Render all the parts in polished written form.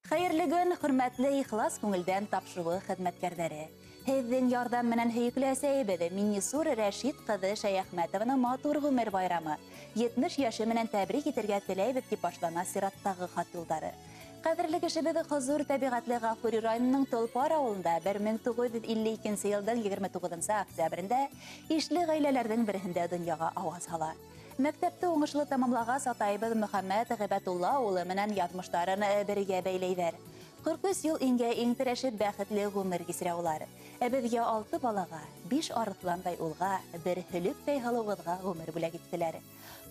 Xeyirli gün, hürmetli ihlas көңілден тапшыуы хезмәткәрләре. Һеҙҙең ярҙам менән һөйөклө әсәйебеҙ Миннисур Рәшит ҡыҙы Шәйәхмәтованың матур ғүмер байрамы 70 яшы менән тәбрик итергә теләйбеҙ дип башлана сираттағы хат юлдары. Ҡәҙерле кешебеҙ Хозур тәбиғатлы Ғафури районының Толпар ауылында 1952 йылдың 29 октябрендә ишле ғаиләләрҙең береһендә донъяға ауаз һала. Мәктәпте уңышлы тамамлағас атайыбыҙ Мөхәммәт Ғибәтулла улы менән яҙмыштарын бергә бәйләйҙәр. 43 йыл иңгә иңтерәшеп бәхетле ғүмер кисерә улар. Беҙгә 6 балаға, 5 арыҫландай улға, 1 һөлөктәй һылыуыбыҙға ғүмер бүләк иттеләр.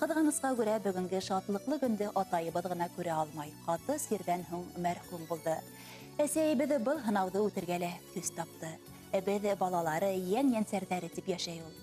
Ҡыҙғанысҡа күрә бөгөнгө шатлыҡлы көндө атайыбыҙ ғына күрә алмай, ҡаты сирҙән һуң мәрхүм булды. Әсәйебеҙ был һынауҙы үтергә лә көс тапты. Беҙ балалары, йән-йәнсәрҙәре тип йәшәй ул.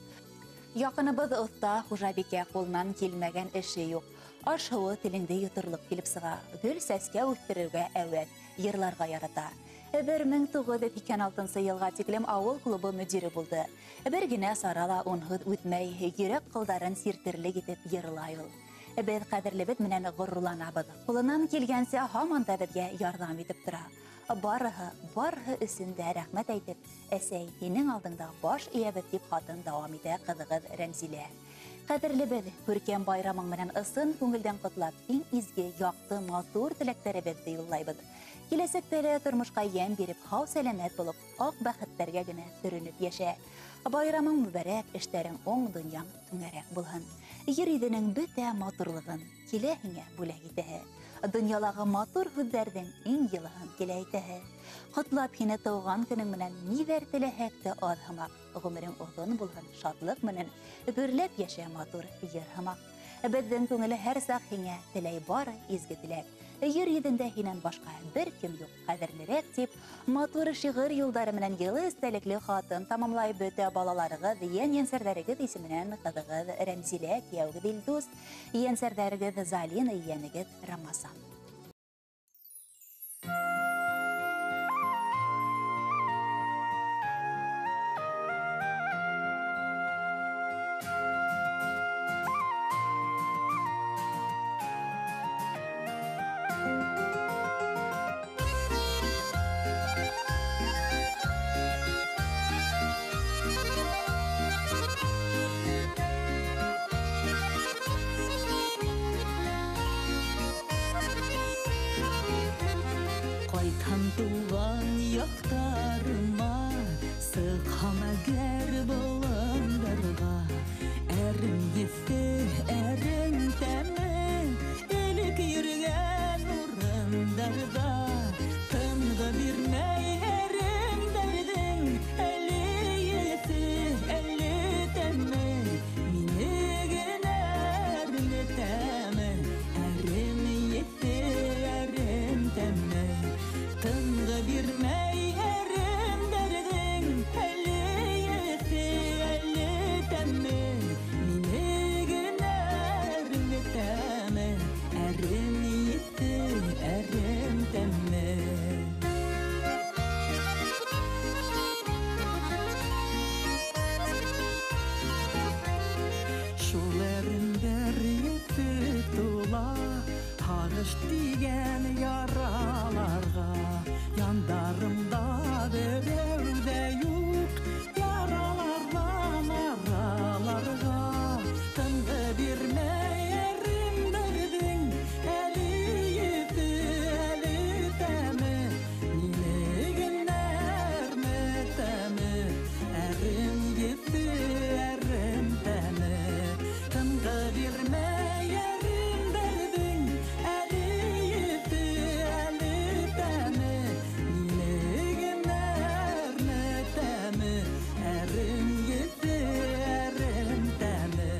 Яҡыныбыҙ оҫта хужабикә ҡулынан килмәгән эше юҡ. Аш-һыуы телеңде йоторлоҡ килеп сыға. Гөл сәскә үҫтерергә әүәт, йырларға ярата. 1986 йылға тиклем ауыл клубы мөдире булды. Бер генә сарала унһыҙ үтмәй, йөрәк ҡылдарын сиртерлек итеп йырлай ул. Беҙ ҡәҙерлебеҙ менән ғорурланабыҙ. Ҡулынан килгәнсә һаман да беҙгә ярҙам итеп тора. Барыһы өсөн дә рәхмәт әйтеп, әсәй, һинең алдыңда баш эйәбеҙ дип хатын дауам итә ҡыҙығыҙ Рәмзилә. Ҡәҙерлебеҙ, күркәм байрамың менән ысын күңелдән ҡотлап, иң изге, яҡты, матур теләктәребеҙҙе юллайбыҙ. Киләсәктә лә тормошҡа йән биреп, һау-сәләмәт булып, аҡ бәхеттәргә генә төрөнөп йәшә. Байрамың мүбәрәк, эштәрең уң, донъяң түңәрәк булһын. Ер йөҙөнөң бөтә матурлығын килә һиңә бүләк итәһе. Донъялағы матур һүҙҙәрҙең иң йылыһын килә итәһе. Ҡотлап һине тыуған көнөң менән ниҙәр теләһәк тә аҙ һымаҡ. Ғүмерең оҙон булһын, шатлыҡ менән гөрләп йәшә матур йыр һымаҡ. Беҙҙең күңеле һәр саҡ һиңә теләй бары изге теләк. Ер йөҙөндә һинән башҡа бер кем юҡ, ҡәҙерлерәк тип, матур шиғыр юлдары менән йылы эстәлекле хатын тамамлай бөтә балаларығыҙ, йән-йәнсәрҙәрегеҙ исеменән ҡыҙығыҙ Рәмзилә, кейәүгеҙ Илдус, йәнсәрҙәрегеҙ Залина, йәнегеҙ Рамазан. Туған яқтарыма, сыҡһам әгәр боландарға, әрің еҫе, әрің тәме, элек йөрөгән урындарҙа, тынғы бирмәй әрің дәрҙең, әле еҫе, әле тәме, мине генә әрнетәме, әрем еҫе, әрем тәме. Тынғы бирмәй әрем дәрҙең, әле еҫе, әле тәме, мине генә әрнетәме, әрем еҫе, әрем тәме. Шул әрендәр еҫе тула, һағыш тигән яраларға, яндарымда берәү ҙә юҡ, яраларҙан араларға. Тынғы бирмәй әрем дәрҙең, әле еҫе, әле тәме, мине генә әрнетәме, әрем еҫе, әрем тәме. Тынғы бирмәй әрем дәрҙең, әле еҫе, әле тәме, мине генә әрнетәме, әрем еҫе, әрем тәме.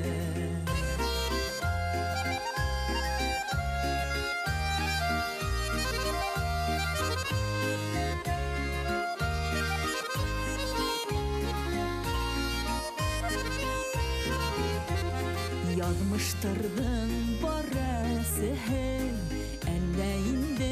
Яҙмыштарҙың бар әсеһе, әллә инде